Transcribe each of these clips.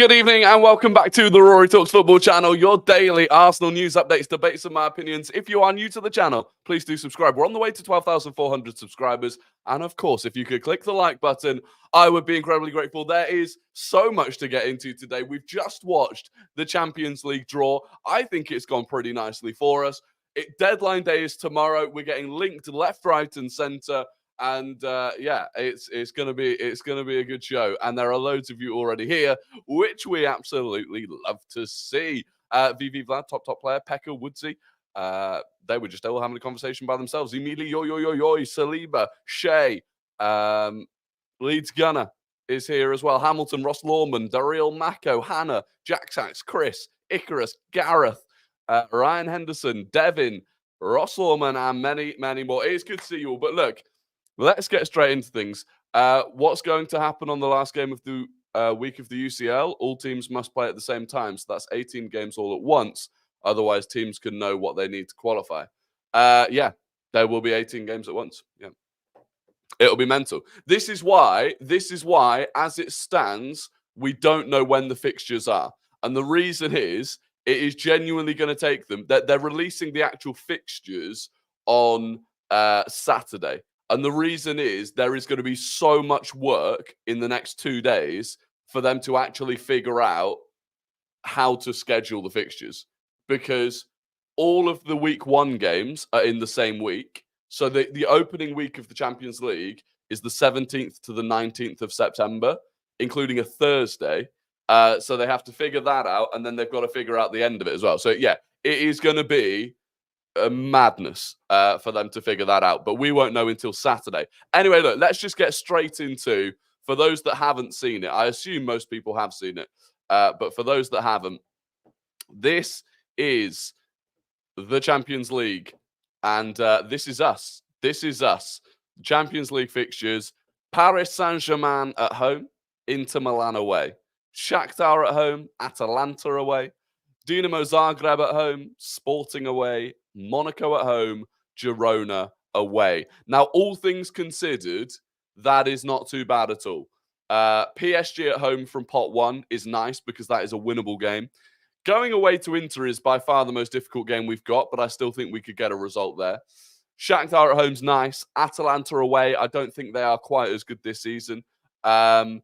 Good evening and welcome back to the Rory Talks Football channel, your daily Arsenal news updates, debates and my opinions. If you are new to the channel, please do subscribe. We're on the way to 12,400 subscribers. And of course, if you could click the like button, I would be incredibly grateful. There is so much to get into today. We've just watched the Champions League draw. I think it's gone pretty nicely for us. Deadline day is tomorrow. We're getting linked left, right and centre. And yeah, it's gonna be a good show, and there are loads of you already here, which we absolutely love to see. VV Vlad, top player, Pekka, Woodsy, they were just all having a conversation by themselves. Emilio, Saliba, Shea, Leeds Gunner is here as well. Hamilton, Ross Lawman, Daryl Mako, Hannah, Jack Sachs, Chris, Icarus, Gareth, Ryan Henderson, Devin, Ross Lawman, and many more. It's good to see you all. But look, let's get straight into things. What's going to happen on the last game of the week of the UCL? All teams must play at the same time. So that's 18 games all at once. Otherwise, teams can know what they need to qualify. Yeah, there will be 18 games at once. Yeah, it'll be mental. This is why, as it stands, we don't know when the fixtures are. And the reason is, it is genuinely going to take them. They're releasing the actual fixtures on Saturday. And the reason is there is going to be so much work in the next 2 days for them to actually figure out how to schedule the fixtures, because all of the week 1 games are in the same week. So the opening week of the Champions League is the 17th to the 19th of September, including a Thursday. So they have to figure that out, and then they've got to figure out the end of it as well. So yeah, it is going to be a madness for them to figure that out, but we won't know until Saturday. Anyway, look, let's just get straight into, for those that haven't seen it, I assume most people have seen it, but for those that haven't, this is the Champions League, and this is us. This is us. Champions League fixtures: Paris Saint-Germain at home, Inter Milan away, Shakhtar at home, Atalanta away, Dinamo Zagreb at home, Sporting away, Monaco at home, Girona away. Now, all things considered, that is not too bad at all. PSG at home from pot 1 is nice because that is a winnable game. Going away to Inter is by far the most difficult game we've got, but I still think we could get a result there. Shakhtar at home's nice. Atalanta away, I don't think they are quite as good this season. Zagreb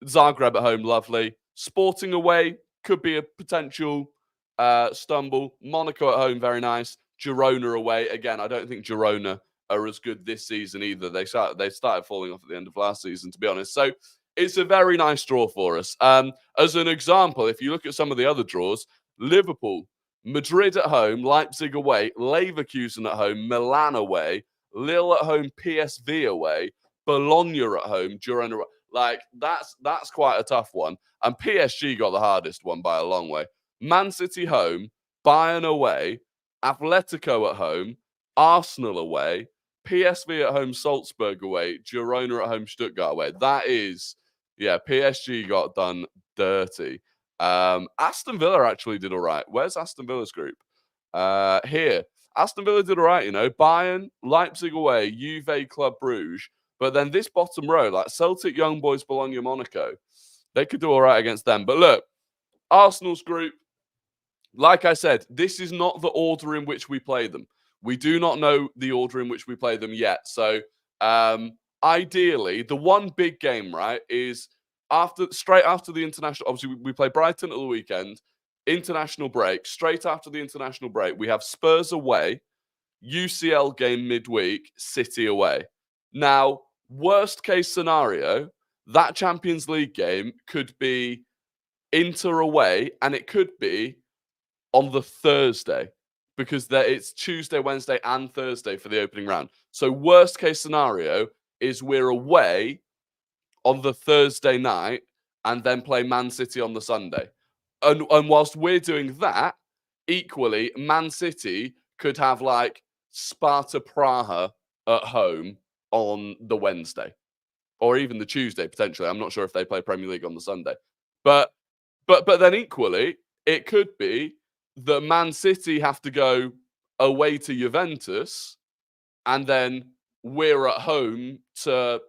at home, lovely. Sporting away could be a potential stumble. Monaco at home, very nice. Girona away, again, I don't think Girona are as good this season either. They started falling off at the end of last season, to be honest. So it's a very nice draw for us. As an example, if you look at some of the other draws, Liverpool, Madrid at home, Leipzig away, Leverkusen at home, Milan away, Lille at home, PSV away, Bologna at home, Girona. Like, that's quite a tough one. And PSG got the hardest one by a long way. Man City home, Bayern away, Atletico at home, Arsenal away, PSV at home, Salzburg away, Girona at home, Stuttgart away. That is, yeah, PSG got done dirty. Aston Villa actually did all right. Where's Aston Villa's group? Here. Aston Villa did all right, you know. Bayern, Leipzig away, Juve, Club Brugge. But then this bottom row, like Celtic, Young Boys, Bologna, Monaco, they could do all right against them. But look, Arsenal's group, like I said, this is not the order in which we play them. We do not know the order in which we play them yet. So ideally, the one big game, right, is straight after the international. Obviously, we play Brighton at the weekend, international break. Straight after the international break, we have Spurs away, UCL game midweek, City away. Now, worst case scenario, that Champions League game could be Inter away, and it could be on the Thursday, because it's Tuesday, Wednesday, and Thursday for the opening round. So worst case scenario is we're away on the Thursday night and then play Man City on the Sunday. And whilst we're doing that, equally, Man City could have like Sparta Praha at home on the Wednesday, or even the Tuesday potentially. I'm not sure if they play Premier League on the Sunday, but then equally, it could be that Man City have to go away to Juventus, and then we're at home to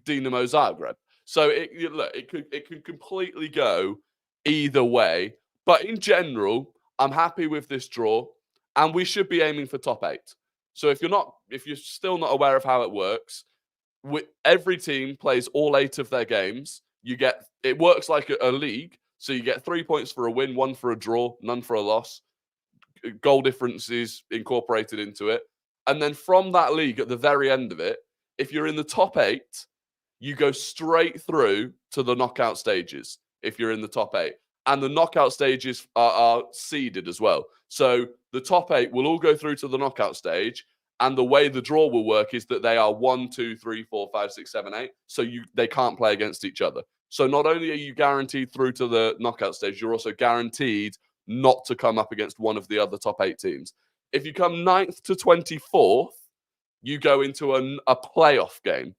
Dinamo Zagreb. So it could completely go either way. But in general, I'm happy with this draw, and we should be aiming for top 8. So if you're still not aware of how it works, every team plays all 8 of their games. It works like a league. So you get 3 points for a win, 1 for a draw, none for a loss. Goal differences incorporated into it. And then from that league, at the very end of it, if you're in the top 8, you go straight through to the knockout stages if you're in the top 8. And the knockout stages are seeded as well. So the top 8 will all go through to the knockout stage. And the way the draw will work is that they are 1, 2, 3, 4, 5, 6, 7, 8. So they can't play against each other. So not only are you guaranteed through to the knockout stage, you're also guaranteed not to come up against one of the other top 8 teams. If you come 9th to 24th, you go into a playoff game.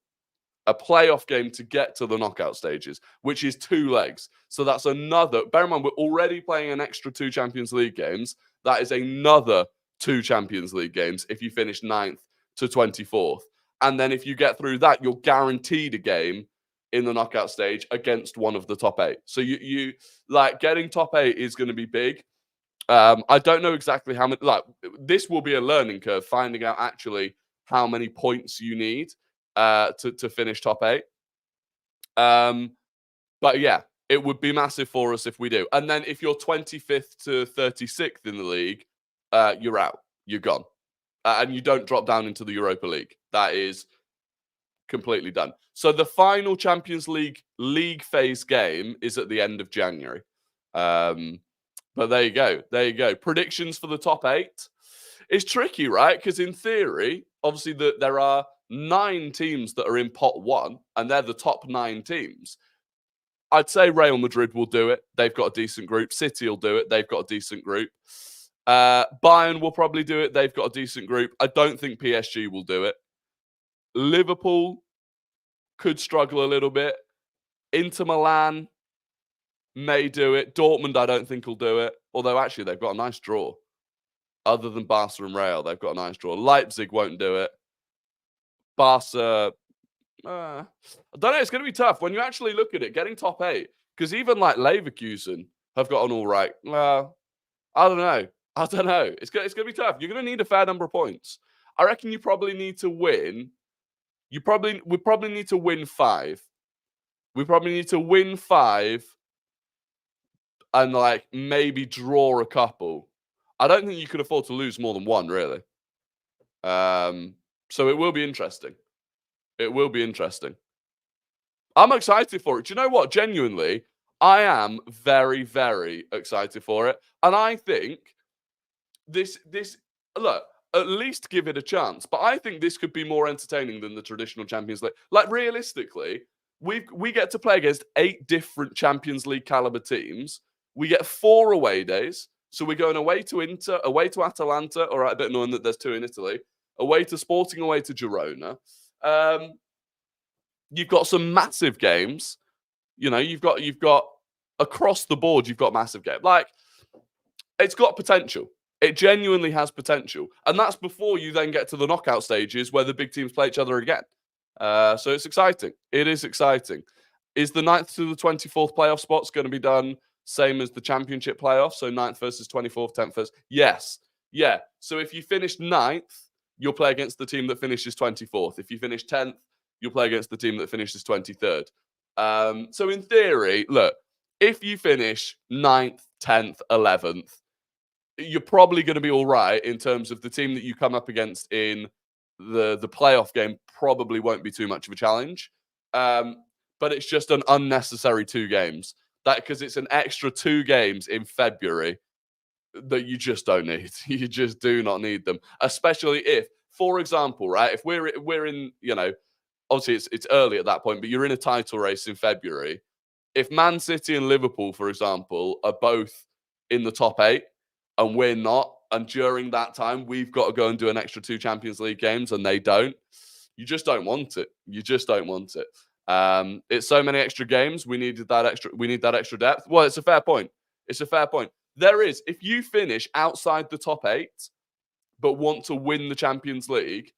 A playoff game to get to the knockout stages, which is 2 legs. So that's another, bear in mind, we're already playing an extra 2 Champions League games. That is another 2 Champions League games if you finish 9th to 24th. And then if you get through that, you're guaranteed a game in the knockout stage against one of the top 8. So you like getting top 8 is going to be big. I don't know exactly how many, this will be a learning curve, finding out actually how many points you need to finish top 8. But yeah, it would be massive for us if we do. And then if you're 25th to 36th in the league, you're out. You're gone. And you don't drop down into the Europa League. That is completely done. So the final Champions League phase game is at the end of January. But there you go. There you go. Predictions for the top 8. It's tricky, right? Because in theory, obviously there are 9 teams that are in pot 1, and they're the top 9 teams. I'd say Real Madrid will do it. They've got a decent group. City will do it. They've got a decent group. Bayern will probably do it. They've got a decent group. I don't think PSG will do it. Liverpool could struggle a little bit. Inter Milan may do it. Dortmund, I don't think will do it. Although, actually, they've got a nice draw. Other than Barca and Real, they've got a nice draw. Leipzig won't do it. Barca, I don't know. It's going to be tough when you actually look at it, getting top 8. Because even like Leverkusen have got an all right. Well, I don't know. It's going to be tough. You're going to need a fair number of points. I reckon you probably need to win. We probably need to win 5. We probably need to win 5 and like maybe draw a couple. I don't think you could afford to lose more than 1, really. So it will be interesting. It will be interesting. I'm excited for it. Do you know what? Genuinely, I am very, very excited for it. And I think this look, at least give it a chance. But I think this could be more entertaining than the traditional Champions League. Like, realistically, we get to play against 8 different Champions League caliber teams. We get 4 away days. So we're going away to Inter, away to Atalanta. All right, a bit annoying that there's 2 in Italy. Away to Sporting, away to Girona. You've got some massive games. You know, you've got across the board, you've got massive games. Like, it's got potential. It genuinely has potential. And that's before you then get to the knockout stages where the big teams play each other again. So it's exciting. It is exciting. Is the 9th to the 24th playoff spots going to be done same as the championship playoffs? So 9th versus 24th, 10th versus... Yes. Yeah. So if you finish 9th, you'll play against the team that finishes 24th. If you finish 10th, you'll play against the team that finishes 23rd. So in theory, look, if you finish 9th, 10th, 11th, you're probably going to be all right in terms of the team that you come up against in the playoff game probably won't be too much of a challenge. But it's just an unnecessary 2 games. Because it's an extra 2 games in February that you just don't need. You just do not need them. Especially if, for example, right, if we're in, you know, obviously it's early at that point, but you're in a title race in February. If Man City and Liverpool, for example, are both in the top 8 and we're not, and during that time we've got to go and do an extra 2 Champions League games and they don't, you just don't want it. You just don't want it. It's so many extra games. We need that extra depth. Well, it's a fair point. It's a fair point. There is, if you finish outside the top 8 but want to win the Champions League,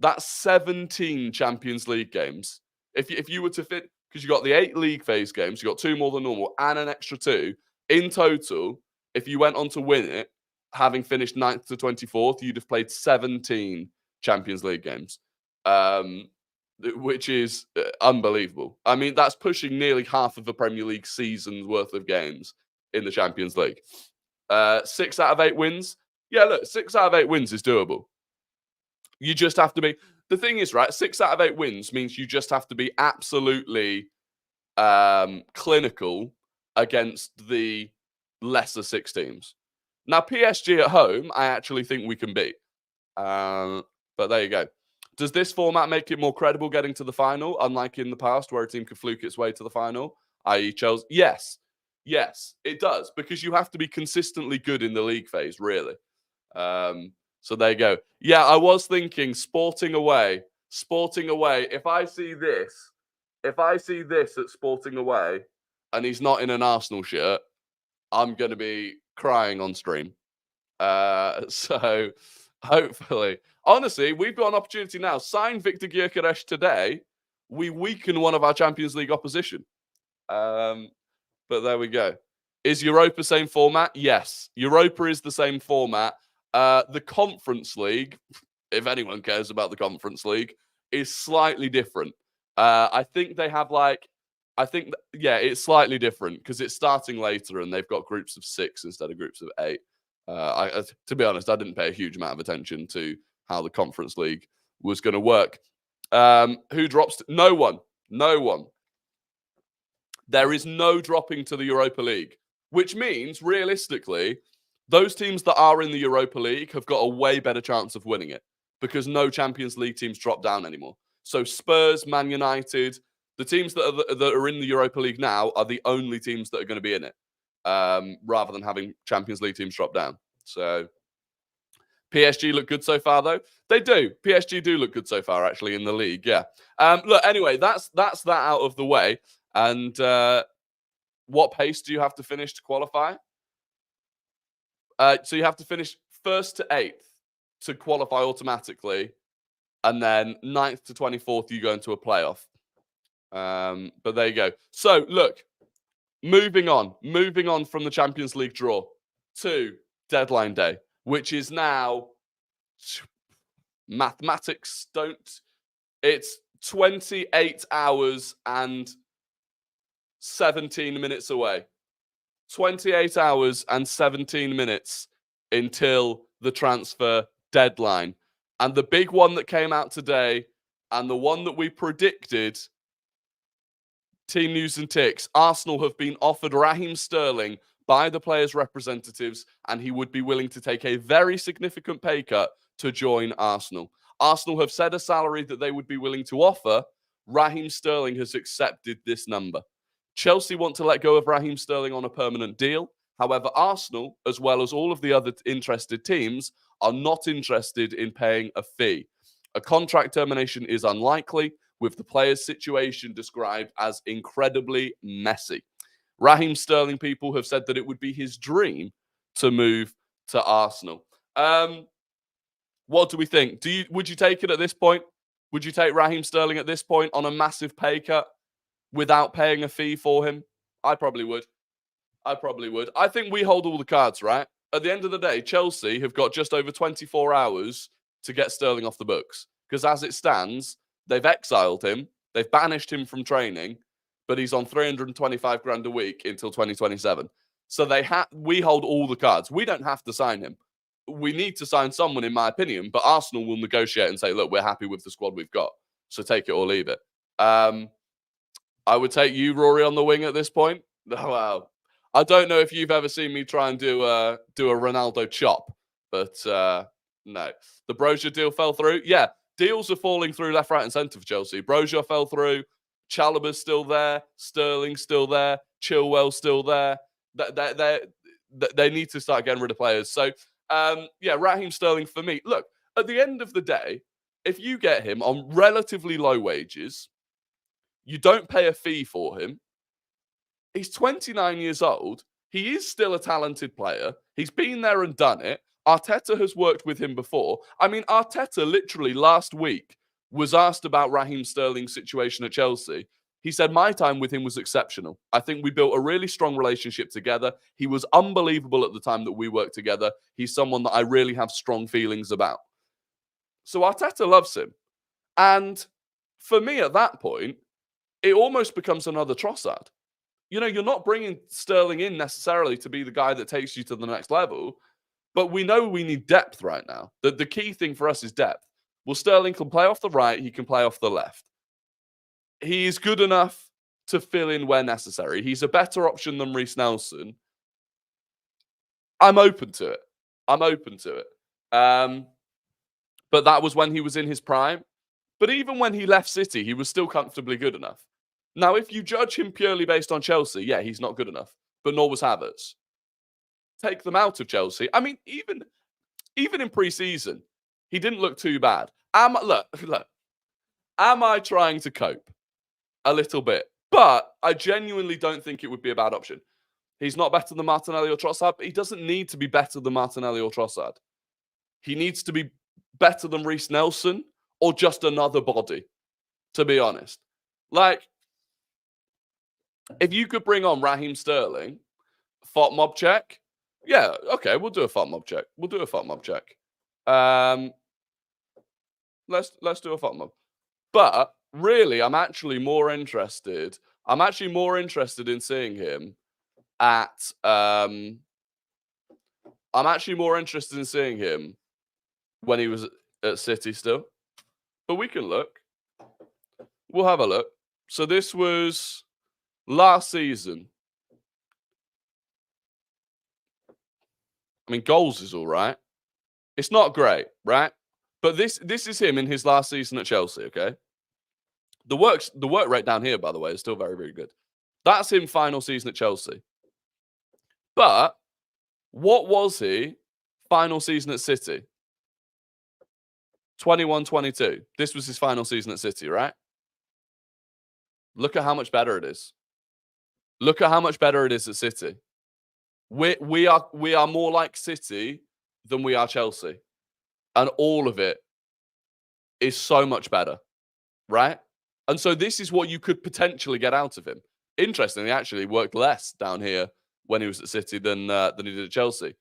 that's 17 Champions League games. If you were to fit, because you got the 8 league phase games, you got 2 more than normal and an extra 2. In total, if you went on to win it, having finished 9th to 24th, you'd have played 17 Champions League games, which is unbelievable. I mean, that's pushing nearly half of the Premier League season's worth of games in the Champions League. 6 out of 8 wins. Yeah, look, 6 out of 8 wins is doable. You just have to be... The thing is, right, 6 out of 8 wins means you just have to be absolutely clinical against the lesser 6 teams. Now, PSG at home, I actually think we can beat. But there you go. Does this format make it more credible getting to the final, unlike in the past where a team could fluke its way to the final, i.e. Chelsea? Yes. Yes, it does, because you have to be consistently good in the league phase, really. So there you go. Yeah, I was thinking Sporting away. If I see this at Sporting away and he's not in an Arsenal shirt, I'm going to be crying on stream. So hopefully, honestly, we've got an opportunity now. Sign Victor Gyökeres today. We weaken one of our Champions League opposition. But there we go. Is Europa same format? Yes. Europa is the same format. The Conference League, if anyone cares about the Conference League, is slightly different. I think they have it's slightly different because it's starting later and they've got groups of 6 instead of groups of 8. To be honest, I didn't pay a huge amount of attention to how the Conference League was going to work. Who drops? No one. There is no dropping to the Europa League, which means, realistically, those teams that are in the Europa League have got a way better chance of winning it because no Champions League teams drop down anymore. So Spurs, Man United, the teams that are in the Europa League now are the only teams that are going to be in it, rather than having Champions League teams drop down. So PSG look good so far, though. They do. PSG do look good so far, actually, in the league. Yeah. Look, anyway, that's that out of the way. And what pace do you have to finish to qualify? So you have to finish 1st to 8th to qualify automatically. And then 9th to 24th, you go into a playoff. But there you go. So, look, moving on from the Champions League draw to deadline day, which is now mathematics don't. It's 28 hours and 17 minutes away. 28 hours and 17 minutes until the transfer deadline. And the big one that came out today and the one that we predicted, Team News and Ticks, Arsenal have been offered Raheem Sterling by the players' representatives, and he would be willing to take a very significant pay cut to join Arsenal. Arsenal have said a salary that they would be willing to offer. Raheem Sterling has accepted this number. Chelsea want to let go of Raheem Sterling on a permanent deal. However, Arsenal, as well as all of the other interested teams, are not interested in paying a fee. A contract termination is unlikely, with the player's situation described as incredibly messy. Raheem Sterling people have said that it would be his dream to move to Arsenal. What do we think? Would you take it at this point? Would you take Raheem Sterling at this point on a massive pay cut without paying a fee for him? I probably would. I think we hold all the cards, right? At the end of the day, Chelsea have got just over 24 hours to get Sterling off the books. Because as it stands, they've exiled him, they've banished him from training, but he's on 325 grand a week until 2027. So we hold all the cards. We don't have to sign him. We need to sign someone, in my opinion, but Arsenal will negotiate and say, look, we're happy with the squad we've got. So take it or leave it. I would take you, Rory, on the wing at this point. Wow. I don't know if you've ever seen me try and do a Ronaldo chop, but no. The Brozier deal fell through. Yeah, deals are falling through left, right, and centre for Chelsea. Brozier fell through. Chalobah's still there. Sterling's still there. Chilwell's still there. They need to start getting rid of players. So, Raheem Sterling for me. Look, at the end of the day, if you get him on relatively low wages, you don't pay a fee for him. He's 29 years old. He is still a talented player. He's been there and done it. Arteta has worked with him before. I mean, Arteta literally last week was asked about Raheem Sterling's situation at Chelsea. He said, my time with him was exceptional. I think we built a really strong relationship together. He was unbelievable at the time that we worked together. He's someone that I really have strong feelings about. So Arteta loves him. And for me at that point, it almost becomes another Trossard. You know, you're not bringing Sterling in necessarily to be the guy that takes you to the next level, but we know we need depth right now. The key thing for us is depth. Well, Sterling can play off the right, he can play off the left. He is good enough to fill in where necessary. He's a better option than Reece Nelson. I'm open to it. But that was when he was in his prime. But even when he left City, he was still comfortably good enough. Now, if you judge him purely based on Chelsea, yeah, he's not good enough. But nor was Havertz. Take them out of Chelsea. I mean, even in pre-season, he didn't look too bad. Look. Am I trying to cope? A little bit. But I genuinely don't think it would be a bad option. He's not better than Martinelli or Trossard, but he doesn't need to be better than Martinelli or Trossard. He needs to be better than Reece Nelson or just another body, to be honest. Like, if you could bring on Raheem Sterling, FOTMob check, yeah, okay, we'll do a FOTMob check. Let's do a FOTMob. But really, I'm actually more interested in seeing him at when he was at City still. But we can look. We'll have a look. So this was last season. I mean, goals is all right. It's not great, right? But this is him in his last season at Chelsea, okay? The work rate down here, by the way, is still very, very good. That's him final season at Chelsea. But what was he final season at City? 21-22. This was his final season at City, right? Look at how much better it is. Look at how much better it is at City. We are more like City than we are Chelsea. And all of it is so much better, right? And so this is what you could potentially get out of him. Interestingly, actually worked less down here when he was at City than he did at Chelsea.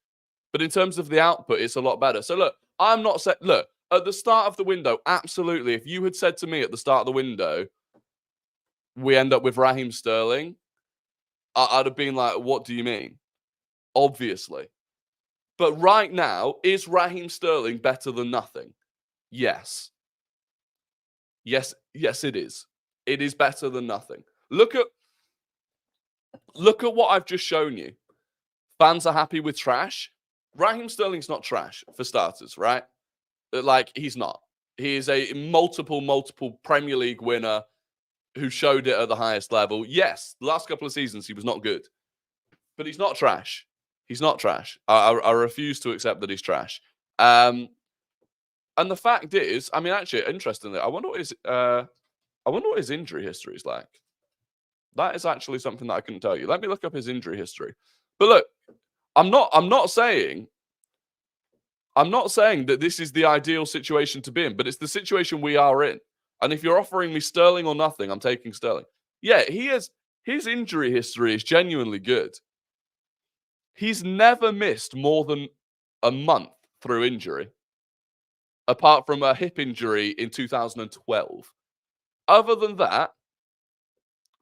But in terms of the output, it's a lot better. So look, I'm not saying, look, at the start of the window, absolutely. If you had said to me at the start of the window, we end up with Raheem Sterling, I'd have been like, what do you mean? Obviously. But right now, is Raheem Sterling better than nothing? Yes. Yes, it is. It is better than nothing. Look at what I've just shown you. Fans are happy with trash. Raheem Sterling's not trash, for starters, right? Like, he's not. He is a multiple Premier League winner who showed it at the highest level. Yes, the last couple of seasons he was not good. But he's not trash. He's not trash. I refuse to accept that he's trash. And the fact is, I mean, actually, interestingly, I wonder what his injury history is like. That is actually something that I couldn't tell you. Let me look up his injury history. But look, I'm not saying that this is the ideal situation to be in, but it's the situation we are in. And if you're offering me Sterling or nothing, I'm taking Sterling. Yeah, his injury history is genuinely good. He's never missed more than a month through injury, apart from a hip injury in 2012. Other than that,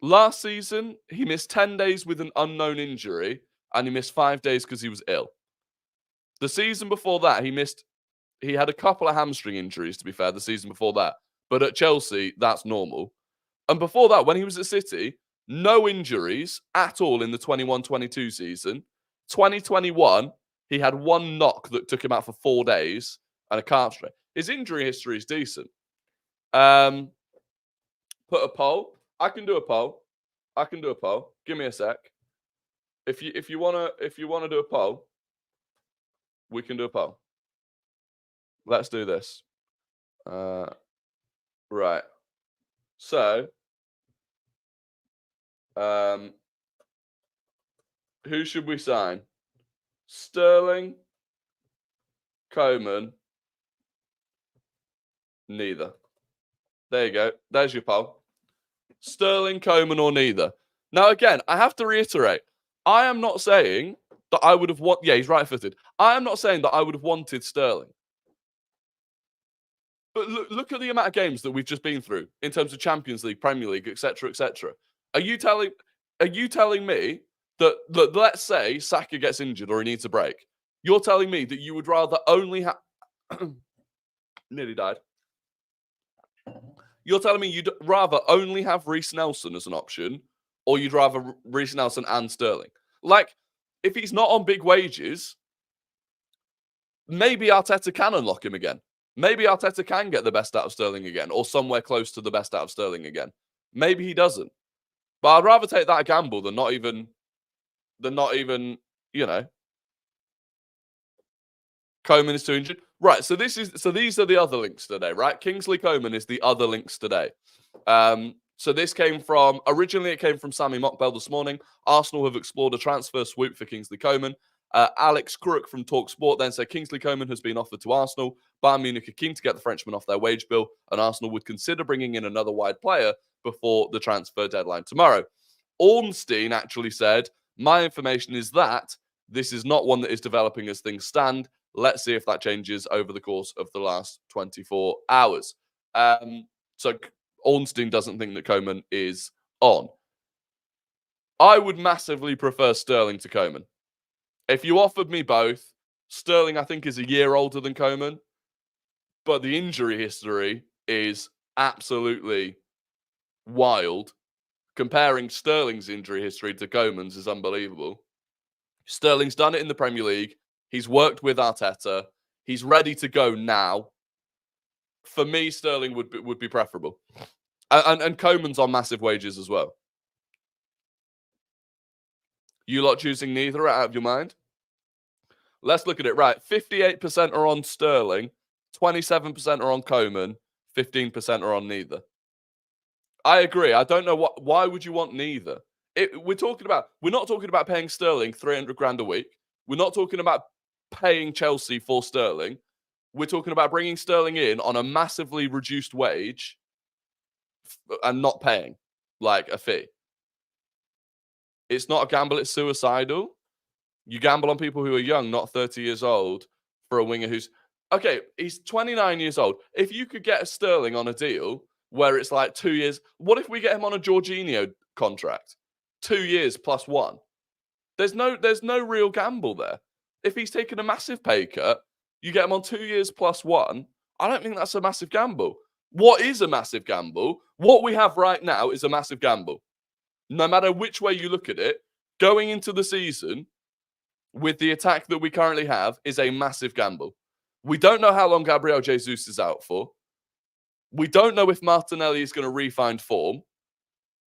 last season, he missed 10 days with an unknown injury, and he missed 5 days because he was ill. The season before that, he had a couple of hamstring injuries, to be fair, the season before that. But at Chelsea, that's normal. And before that, when he was at City, no injuries at all in the 21-22 season. 2021, he had one knock that took him out for 4 days and a calf strain. His injury history is decent. Put a poll. I can do a poll. Give me a sec. If you wanna do a poll, we can do a poll. Let's do this. Right. So, who should we sign? Sterling, Coman, neither. There you go. There's your poll. Sterling, Coman, or neither. Now, again, I have to reiterate, I am not saying that I would have yeah, he's right-footed. I am not saying that I would have wanted Sterling. But look at the amount of games that we've just been through in terms of Champions League, Premier League, etc., etc. Are you telling me that let's say Saka gets injured or he needs a break? You're telling me that you would rather only have nearly died. You're telling me you'd rather only have Reece Nelson as an option, or you'd rather Reece Nelson and Sterling? Like, if he's not on big wages, maybe Arteta can unlock him again. Maybe Arteta can get the best out of Sterling again, or somewhere close to the best out of Sterling again. Maybe he doesn't. But I'd rather take that gamble than not even, you know, Coman is too injured. Right, so these are the other links today, right? Kingsley Coman is the other links today. So this originally it came from Sammy Mockbell this morning. Arsenal have explored a transfer swoop for Kingsley Coman. Alex Crook from TalkSport then said Kingsley Coman has been offered to Arsenal. Bayern Munich are keen to get the Frenchman off their wage bill, and Arsenal would consider bringing in another wide player before the transfer deadline tomorrow. Ornstein actually said, my information is that this is not one that is developing as things stand. Let's see if that changes over the course of the last 24 hours. So Ornstein doesn't think that Coman is on. I would massively prefer Sterling to Coman. If you offered me both, Sterling, I think, is a year older than Coman, but the injury history is absolutely wild. Comparing Sterling's injury history to Coman's is unbelievable. Sterling's done it in the Premier League. He's worked with Arteta. He's ready to go now. For me, Sterling would be preferable. And Coman's on massive wages as well. You lot choosing neither out of your mind? Let's look at it. Right, 58% are on Sterling, 27% are on Coman, 15% are on neither. I agree. I don't know why would you want neither? We're not talking about paying Sterling 300 grand a week. We're not talking about paying Chelsea for Sterling. We're talking about bringing Sterling in on a massively reduced wage and not paying like a fee. It's not a gamble, it's suicidal. You gamble on people who are young, not 30 years old, for a winger who's... Okay, he's 29 years old. If you could get a Sterling on a deal where it's like 2 years... What if we get him on a Jorginho contract? 2 years plus one. There's no real gamble there. If he's taken a massive pay cut, you get him on 2 years plus one. I don't think that's a massive gamble. What is a massive gamble? What we have right now is a massive gamble. No matter which way you look at it, going into the season with the attack that we currently have is a massive gamble. We don't know how long Gabriel Jesus is out for. We don't know if Martinelli is going to re-find form.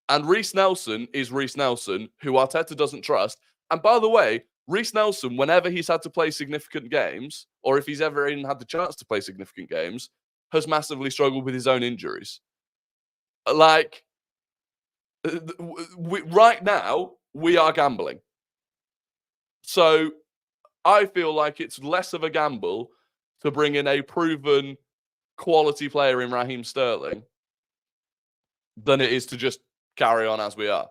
And Reece Nelson is Reece Nelson, who Arteta doesn't trust. And by the way, Reece Nelson, whenever he's had to play significant games, or if he's ever even had the chance to play significant games, has massively struggled with his own injuries. Like, right now, we are gambling. So I feel like it's less of a gamble to bring in a proven quality player in Raheem Sterling than it is to just carry on as we are.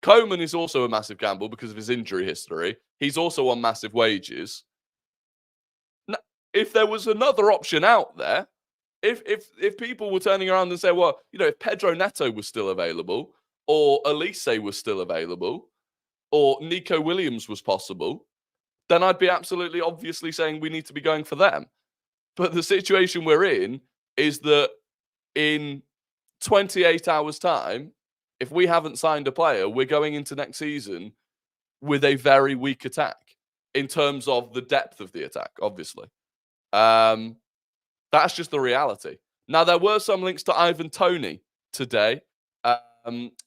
Coman is also a massive gamble because of his injury history. He's also on massive wages. Now, if there was another option out there, if people were turning around and say, well, you know, if Pedro Neto was still available, or Elise was still available, or Nico Williams was possible, then I'd be absolutely obviously saying we need to be going for them. But the situation we're in is that in 28 hours' time, if we haven't signed a player, we're going into next season with a very weak attack in terms of the depth of the attack, obviously. That's just the reality. Now, there were some links to Ivan Toney today.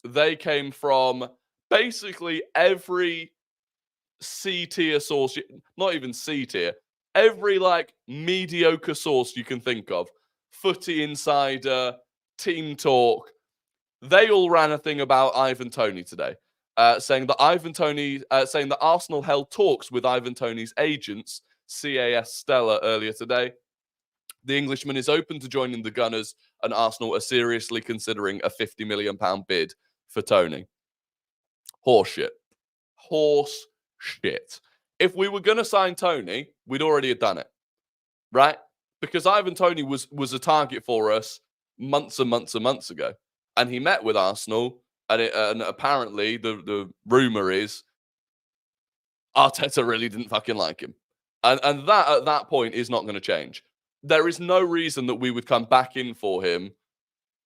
They came from basically every C-tier source, not even C-tier, every like mediocre source you can think of. Footy Insider, Team Talk, they all ran a thing about Ivan Toney today, saying that Arsenal held talks with Ivan Toney's agents, CAS Stella, earlier today. The Englishman is open to joining the Gunners and Arsenal are seriously considering a £50 million bid for Toney. Horseshit. Horse shit. If we were going to sign Toney, we'd already have done it, right? Because Ivan Toney was a target for us months and months and months ago. And he met with Arsenal, and apparently the rumour is Arteta really didn't fucking like him. And that, at that point, is not going to change. There is no reason that we would come back in for him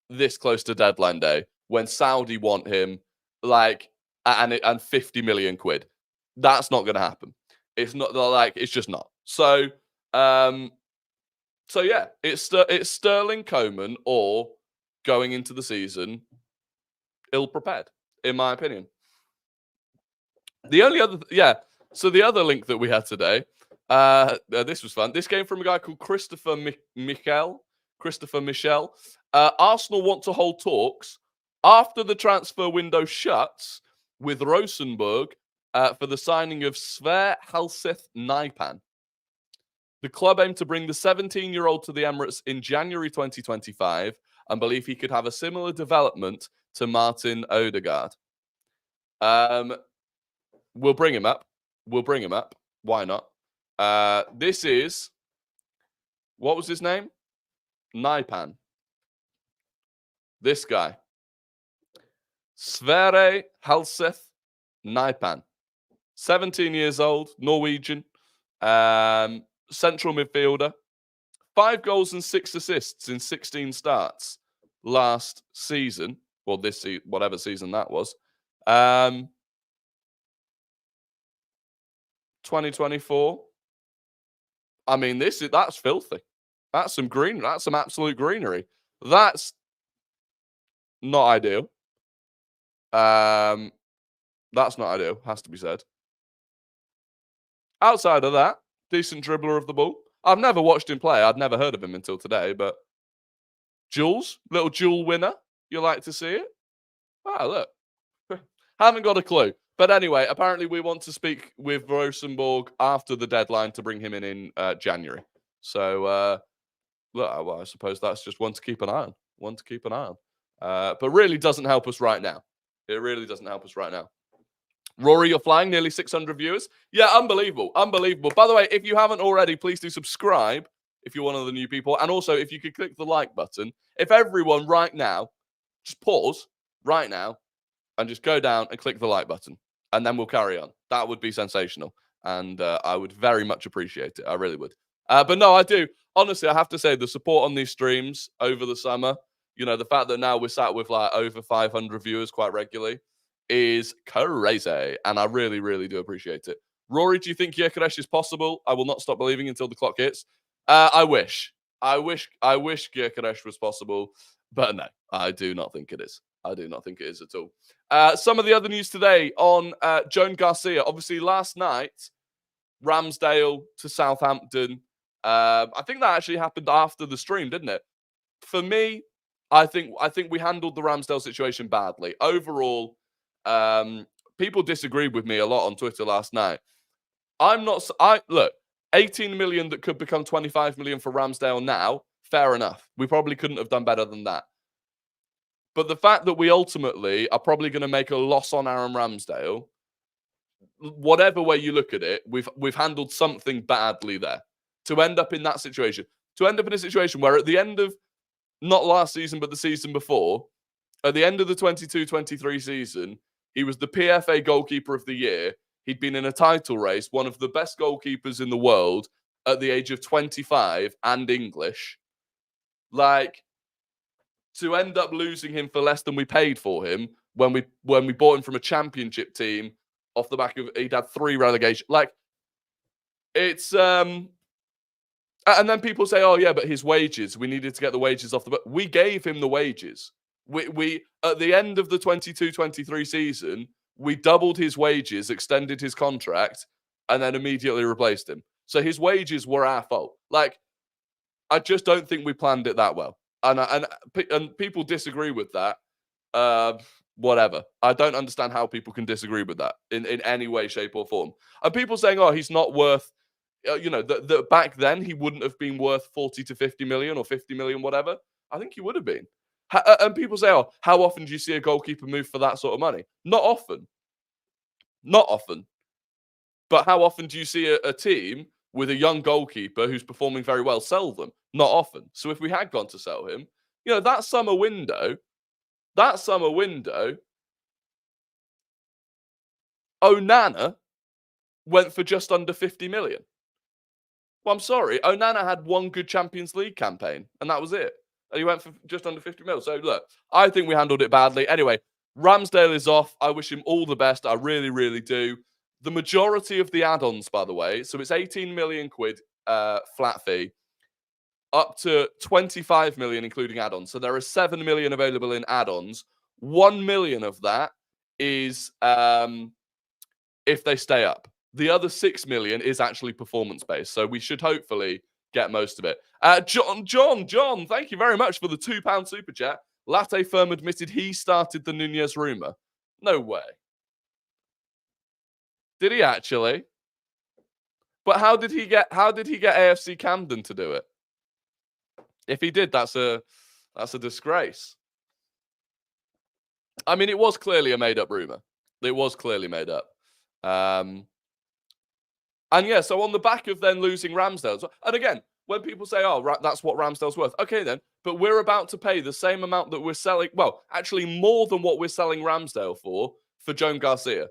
this close to deadline day when Saudi want him, like, and 50 million quid. That's not going to happen. It's not like, it's just not. So yeah, it's Sterling, Coman, or going into the season ill prepared, in my opinion. The only other, so the other link that we had today, this was fun. This came from a guy called Christopher Michel. Arsenal want to hold talks after the transfer window shuts with Rosenborg for the signing of Sverre Halseth Nypan. The club aim to bring the 17-year-old to the Emirates in January 2025 and believe he could have a similar development to Martin Odegaard. We'll bring him up. Why not? This is, what was his name? Nypan. This guy. Sverre Halseth Nypan. 17 years old, Norwegian, central midfielder. 5 goals and 6 assists in 16 starts last season. Well, this season, whatever season that was. 2024. I mean, that's filthy. That's some green. That's some absolute greenery. That's not ideal. That's not ideal. Has to be said. Outside of that, decent dribbler of the ball. I've never watched him play. I'd never heard of him until today. But Jules, little Jewel winner. You like to see it? Ah, look. Haven't got a clue. But anyway, apparently we want to speak with Rosenborg after the deadline to bring him in January. So, look, well, I suppose that's just one to keep an eye on. But really doesn't help us right now. It really doesn't help us right now. Rory, you're flying, nearly 600 viewers. Yeah, unbelievable. By the way, if you haven't already, please do subscribe if you're one of the new people. And also, if you could click the like button. If everyone right now, just pause right now and just go down and click the like button. And then we'll carry on. That would be sensational. And I would very much appreciate it. I really would. But no, I do. Honestly, I have to say the support on these streams over the summer, you know, the fact that now we're sat with like over 500 viewers quite regularly is crazy. And I really, really do appreciate it. Rory, do you think Gyökeres is possible? I will not stop believing until the clock hits. I wish Gyökeres was possible. But no, I do not think it is. I do not think it is at all. Some of the other news today on Joan Garcia. Obviously, last night, Ramsdale to Southampton. I think that actually happened after the stream, didn't it? For me, I think we handled the Ramsdale situation badly. Overall, people disagreed with me a lot on Twitter last night. Look, 18 million that could become 25 million for Ramsdale now, fair enough. We probably couldn't have done better than that. But the fact that we ultimately are probably going to make a loss on Aaron Ramsdale, whatever way you look at it, we've handled something badly there. To end up in that situation. To end up in a situation where at the end of, not last season, but the season before, at the end of the 22-23 season, he was the PFA Goalkeeper of the Year. He'd been in a title race, one of the best goalkeepers in the world at the age of 25 and English. Like, to end up losing him for less than we paid for him when we bought him from a championship team off the back of, he'd had 3 relegation. Like, it's and then people say, oh yeah, but his wages, we needed to get the wages off the book. We gave him the wages. We at the end of the 22-23 season, we doubled his wages, extended his contract, and then immediately replaced him. So his wages were our fault. Like, I just don't think we planned it that well. And people disagree with that. Whatever. I don't understand how people can disagree with that in any way, shape, or form. And people saying, oh, he's not worth, you know, back then he wouldn't have been worth 40 to 50 million or 50 million, whatever. I think he would have been. And people say, oh, how often do you see a goalkeeper move for that sort of money? Not often. Not often. But how often do you see a team with a young goalkeeper who's performing very well sell them? Not often. So if we had gone to sell him, that summer window, Onana went for just under 50 million. Well, I'm sorry. Onana had one good Champions League campaign, and that was it. And he went for just under 50 mil. So, look, I think we handled it badly. Anyway, Ramsdale is off. I wish him all the best. I really, really do. The majority of the add-ons, by the way, so it's 18 million quid flat fee, up to 25 million, including add-ons. So there are 7 million available in add-ons. 1 million of that is if they stay up. The other 6 million is actually performance-based. So we should hopefully get most of it. John, thank you very much for the £2 super chat. Latte Firm admitted he started the Nunez rumour. No way. Did he actually? But how did he get AFC Camden to do it? If he did, that's a disgrace. I mean, it was clearly a made-up rumour. It was clearly made up. And yeah, so on the back of then losing Ramsdale, and again, when people say, oh, that's what Ramsdale's worth, okay then, but we're about to pay the same amount that we're selling, well, actually more than what we're selling Ramsdale for Joan Garcia.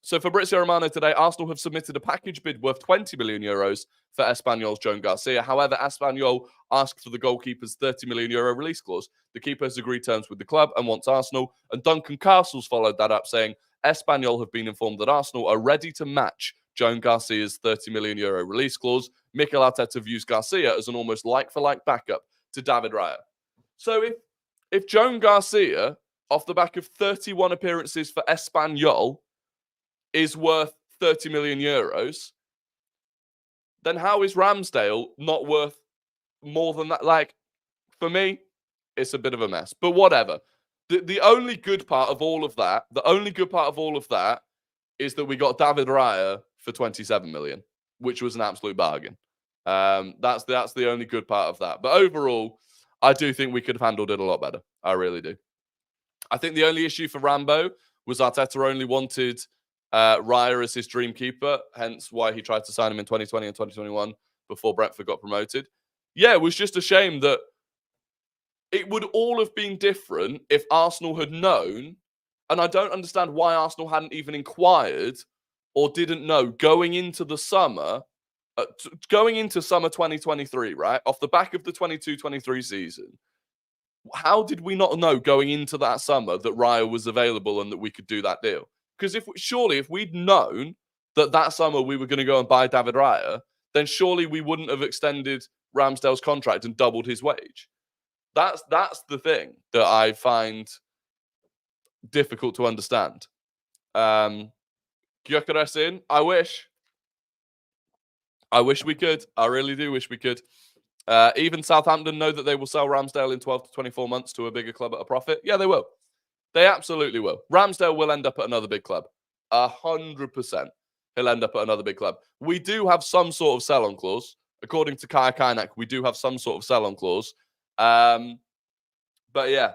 So Fabrizio Romano today, Arsenal have submitted a package bid worth 20 million euros for Espanyol's Joan Garcia. However, Espanyol asked for the goalkeeper's 30 million euro release clause. The keeper has agreed terms with the club and wants Arsenal. And Duncan Castles followed that up, saying Espanyol have been informed that Arsenal are ready to match Joan Garcia's 30 million euro release clause. Mikel Arteta views Garcia as an almost like-for-like backup to David Raya. So if Joan Garcia, off the back of 31 appearances for Espanyol, is worth 30 million euros, then how is Ramsdale not worth more than that? Like, for me, it's a bit of a mess. But whatever. The only good part of all of that, is that we got David Raya for 27 million, which was an absolute bargain. That's the only good part of that. But overall, I do think we could have handled it a lot better. I really do. I think the only issue for Rambo was Arteta only wanted Raya as his dream keeper, hence why he tried to sign him in 2020 and 2021 before Brentford got promoted. Yeah, it was just a shame that it would all have been different if Arsenal had known, and I don't understand why Arsenal hadn't even inquired or didn't know going into the summer, going into summer 2023, right? Off the back of the 22-23 season. How did we not know going into that summer that Raya was available and that we could do that deal? Because if we'd known that summer we were going to go and buy David Raya, then surely we wouldn't have extended Ramsdale's contract and doubled his wage. That's the thing that I find difficult to understand. Gyökeres in. I wish we could. I really do wish we could. Even Southampton know that they will sell Ramsdale in 12 to 24 months to a bigger club at a profit. Yeah, they will. They absolutely will. Ramsdale will end up at another big club. 100%. He'll end up at another big club. We do have some sort of sell-on clause. According to Kaya Kainak, we do have some sort of sell-on clause. But yeah,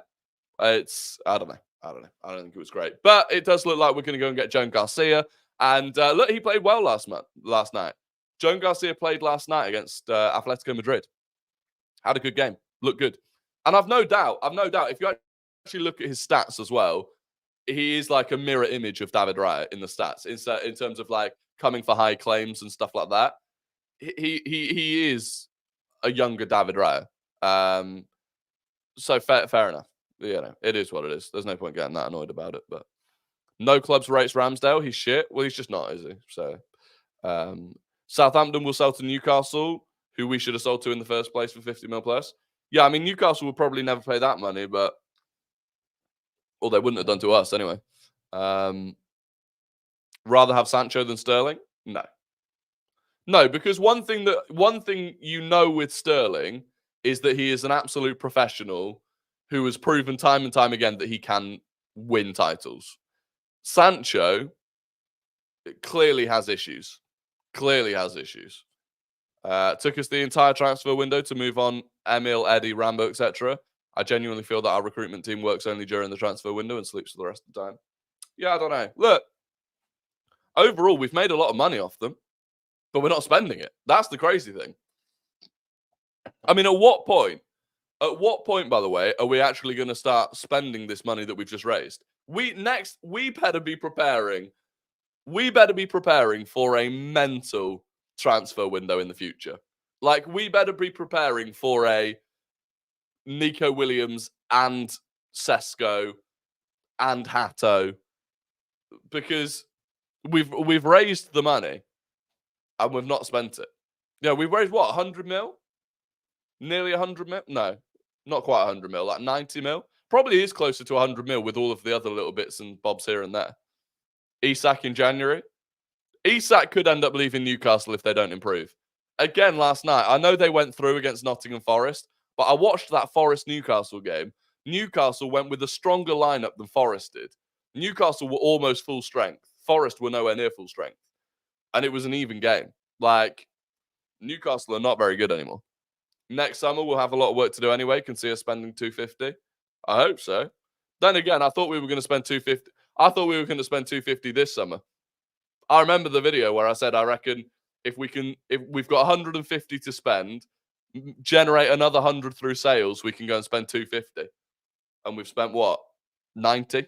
I don't know. I don't think it was great. But it does look like we're going to go and get Joan Garcia. And look, he played well last night. Joan Garcia played last night against Atletico Madrid. Had a good game. Looked good. And I've no doubt, if you actually look at his stats as well, he is like a mirror image of David Raya in the stats, in terms of like coming for high claims and stuff like that. He is a younger David Raya. So fair enough. It is what it is. There's no point getting that annoyed about it. But no clubs rates Ramsdale. He's shit. Well, he's just not, is he? So Southampton will sell to Newcastle, who we should have sold to in the first place for 50 mil plus. Yeah, I mean, Newcastle will probably never pay that money, but they wouldn't have done to us anyway. Rather have Sancho than Sterling? No, because one thing with Sterling is that he is an absolute professional who has proven time and time again that he can win titles. Sancho clearly has issues. Took us the entire transfer window to move on Emil, Eddie, Rambo, etc. I genuinely feel that our recruitment team works only during the transfer window and sleeps for the rest of the time. Yeah, I don't know. Look, overall, we've made a lot of money off them, but we're not spending it. That's the crazy thing. I mean, at what point, by the way, are we actually going to start spending this money that we've just raised? We better be preparing. We better be preparing for a mental transfer window in the future. Like, we better be preparing for a Nico Williams and Sesko and Hatto, because we've raised the money and we've not spent it. Yeah, we've raised what, 100 mil? Nearly 100 mil? No, not quite 100 mil, like 90 mil. Probably is closer to 100 mil with all of the other little bits and bobs here and there. Isak in January. Isak could end up leaving Newcastle if they don't improve. Again, last night, I know they went through against Nottingham Forest, but I watched that Forest-Newcastle game. Newcastle went with a stronger lineup than Forest did. Newcastle were almost full strength. Forest were nowhere near full strength. And it was an even game. Like, Newcastle are not very good anymore. Next summer, we'll have a lot of work to do anyway. Can see us spending 250. I hope so. Then again, I thought we were going to spend 250. I thought we were going to spend 250 this summer. I remember the video where I said, I reckon if we've got 150 to spend, generate another 100 through sales, we can go and spend 250. And we've spent what? 90?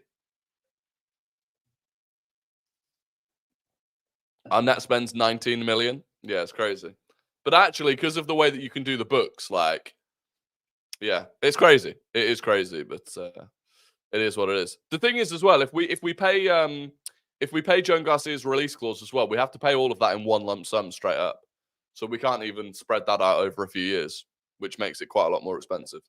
Our net spends 19 million. Yeah, it's crazy. But actually, because of the way that you can do the books, like, yeah, it's crazy. It is crazy, but it is what it is. The thing is, as well, if we pay Joan Garcia's release clause as well, we have to pay all of that in one lump sum straight up. So we can't even spread that out over a few years, which makes it quite a lot more expensive.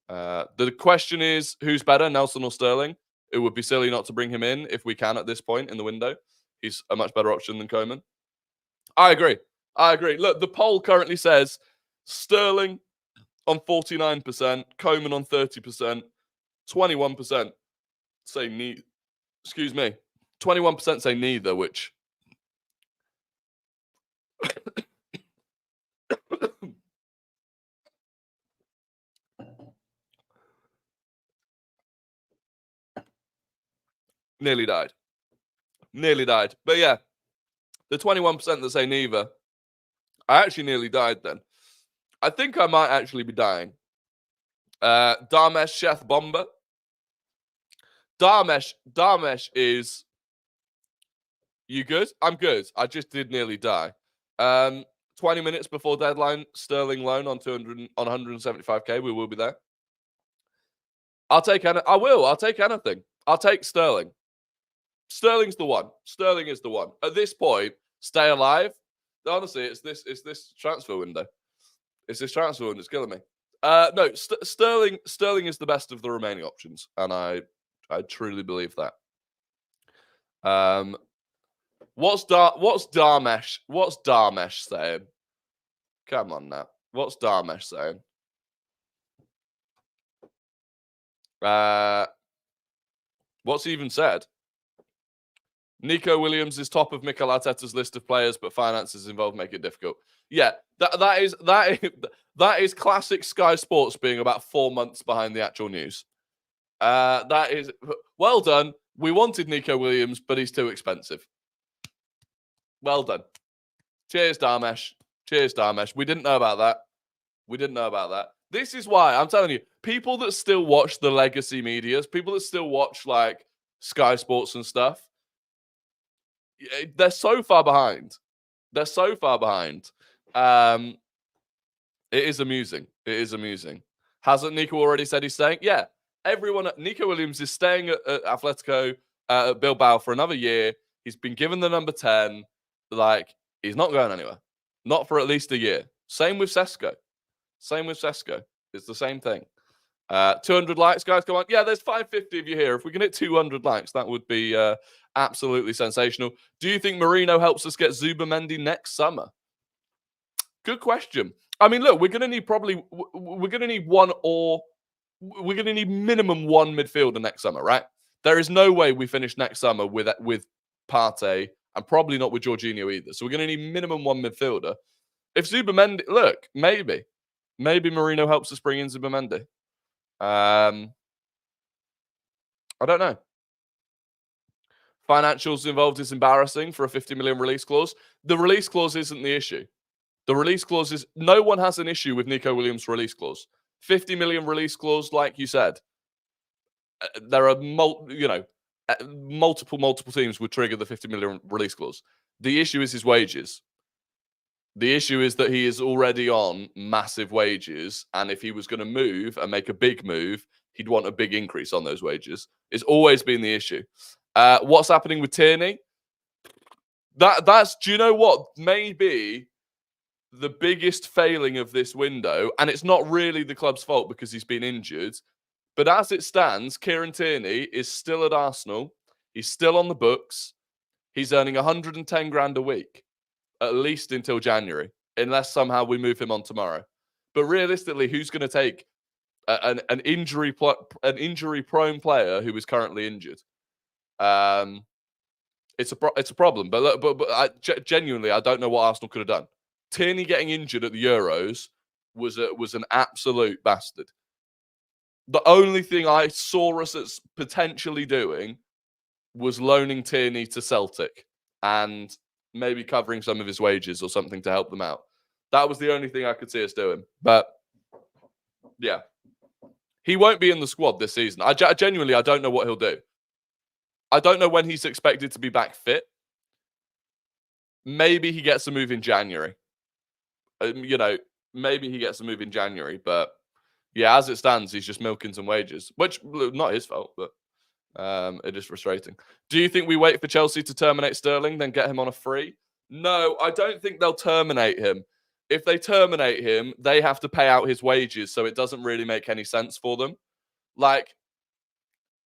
The question is, who's better, Nelson or Sterling? It would be silly not to bring him in if we can at this point in the window. He's a much better option than Coman. I agree. Look, the poll currently says Sterling on 49%, Coman on 30%, 21% say neither. Excuse me. 21% say neither, which nearly died. But yeah, the 21% that say neither, I actually nearly died then. I think I might actually be dying. Darmesh Sheth Bomber. Darmesh is... You good? I'm good. I just did nearly die. 20 minutes before deadline, Sterling loan on 175k. We will be there. I'll take anything. I'll take Sterling. Sterling's the one. Sterling is the one. At this point, stay alive. Honestly, it's this transfer window. It's this transfer window that's killing me. No, Sterling is the best of the remaining options, and I truly believe that. What's Darmesh saying? Come on now. What's Darmesh saying? What's he even said? Nico Williams is top of Mikel Arteta's list of players, but finances involved make it difficult. Yeah, that is classic Sky Sports being about 4 months behind the actual news. That is well done. We wanted Nico Williams, but he's too expensive. Well done. Cheers, Darmesh. We didn't know about that. This is why I'm telling you, people that still watch the legacy medias, people that still watch like Sky Sports and stuff, they're so far behind. It is amusing. Hasn't Nico already said he's staying? Yeah. Nico Williams is staying at Atletico Bilbao for another year. He's been given the number 10. Like, he's not going anywhere. Not for at least a year. Same with Sesko. It's the same thing. 200 likes, guys. Come on. Yeah, there's 550 of you here. If we can hit 200 likes, that would be absolutely sensational. Do you think Mourinho helps us get Zubimendi next summer? Good question. I mean, look, we're going to need minimum one midfielder next summer, right? There is no way we finish next summer with Partey and probably not with Jorginho either. So we're going to need minimum one midfielder. If Zubimendi, look, maybe Mourinho helps us bring in Zubimendi. I don't know. Financials involved is embarrassing for a 50 million release clause. The release clause isn't the issue. The release clause is no one has an issue with Nico Williams' release clause. 50 million release clause, like you said. There are multiple teams would trigger the 50 million release clause. The issue is his wages. The issue is that he is already on massive wages, and if he was going to move and make a big move, he'd want a big increase on those wages. It's always been the issue. What's happening with Toney? That's do you know what? Maybe the biggest failing of this window, and it's not really the club's fault because he's been injured. But as it stands, Kieran Tierney is still at Arsenal. He's still on the books. He's earning 110 grand a week, at least until January, unless somehow we move him on tomorrow. But realistically, who's going to take an injury-prone player who is currently injured? It's a problem. But genuinely, I don't know what Arsenal could have done. Tierney getting injured at the Euros was an absolute bastard. The only thing I saw us as potentially doing was loaning Tierney to Celtic and maybe covering some of his wages or something to help them out. That was the only thing I could see us doing. But yeah, he won't be in the squad this season. I genuinely don't know what he'll do. I don't know when he's expected to be back fit. Maybe he gets a move in January. Maybe he gets a move in January, but yeah, as it stands, he's just milking some wages, which not his fault, but it is frustrating. Do you think we wait for Chelsea to terminate Sterling, then get him on a free? No, I don't think they'll terminate him. If they terminate him, they have to pay out his wages, so it doesn't really make any sense for them. Like,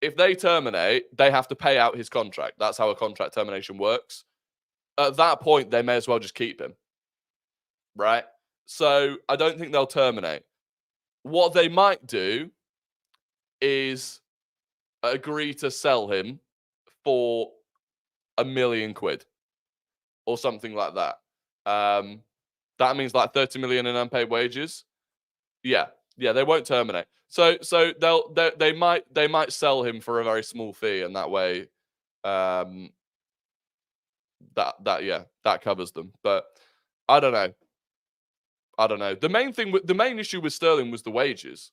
if they terminate, they have to pay out his contract. That's how a contract termination works. At that point, they may as well just keep him. Right? So I don't think they'll terminate. What they might do is agree to sell him for £1 million or something like that. That means like 30 million in unpaid wages. Yeah, they won't terminate. So they might sell him for a very small fee, and that way, that covers them. But I don't know. The main issue with Sterling was the wages.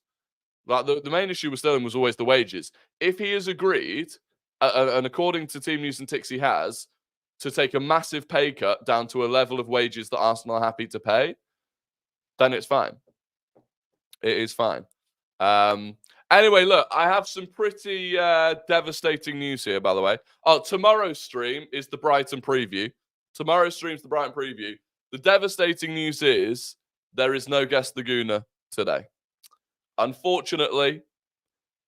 Like the main issue with Sterling was always the wages. If he has agreed, and according to Team News and Ticks, he has, to take a massive pay cut down to a level of wages that Arsenal are happy to pay, then it's fine. It is fine. Anyway, look, I have some pretty devastating news here, by the way. Oh, tomorrow's stream is the Brighton preview. Tomorrow's stream's the Brighton preview. The devastating news is there is no Guess the Gooner today. Unfortunately,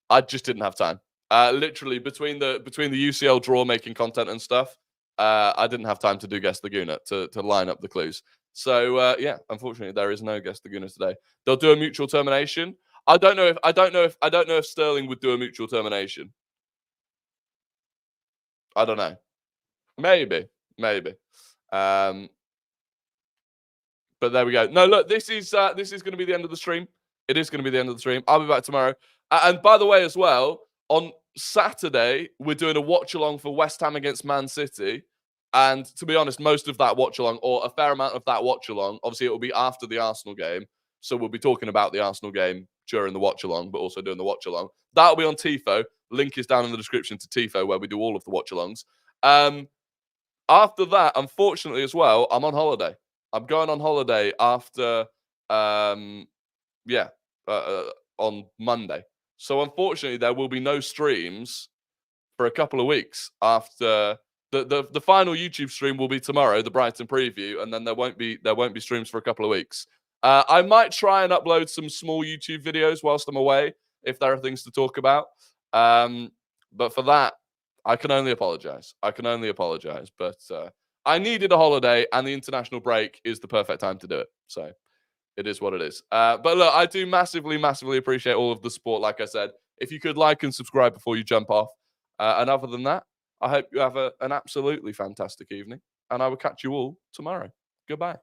I just didn't have time. Literally, between the UCL draw making content and stuff, I didn't have time to do Guess the Gooner to line up the clues. So yeah, unfortunately, there is no Guess the Gooner today. They'll do a mutual termination. I don't know if Sterling would do a mutual termination. I don't know. Maybe. But there we go. No, look, this is going to be the end of the stream. It is going to be the end of the stream. I'll be back tomorrow. And by the way, as well, on Saturday, we're doing a watch-along for West Ham against Man City. And to be honest, most of that watch-along, or a fair amount of that watch-along, obviously it will be after the Arsenal game. So we'll be talking about the Arsenal game during the watch-along, but also doing the watch-along. That'll be on Tifo. Link is down in the description to Tifo, where we do all of the watch-alongs. After that, unfortunately as well, I'm on holiday. I'm going on holiday after, on Monday. So unfortunately, there will be no streams for a couple of weeks after the final YouTube stream will be tomorrow, the Brighton preview, and then there won't be streams for a couple of weeks. I might try and upload some small YouTube videos whilst I'm away if there are things to talk about. But for that, I can only apologize. But I needed a holiday, and the international break is the perfect time to do it. So it is what it is. But look, I do massively appreciate all of the support. Like I said, if you could like and subscribe before you jump off. And other than that, I hope you have an absolutely fantastic evening, and I will catch you all tomorrow. Goodbye.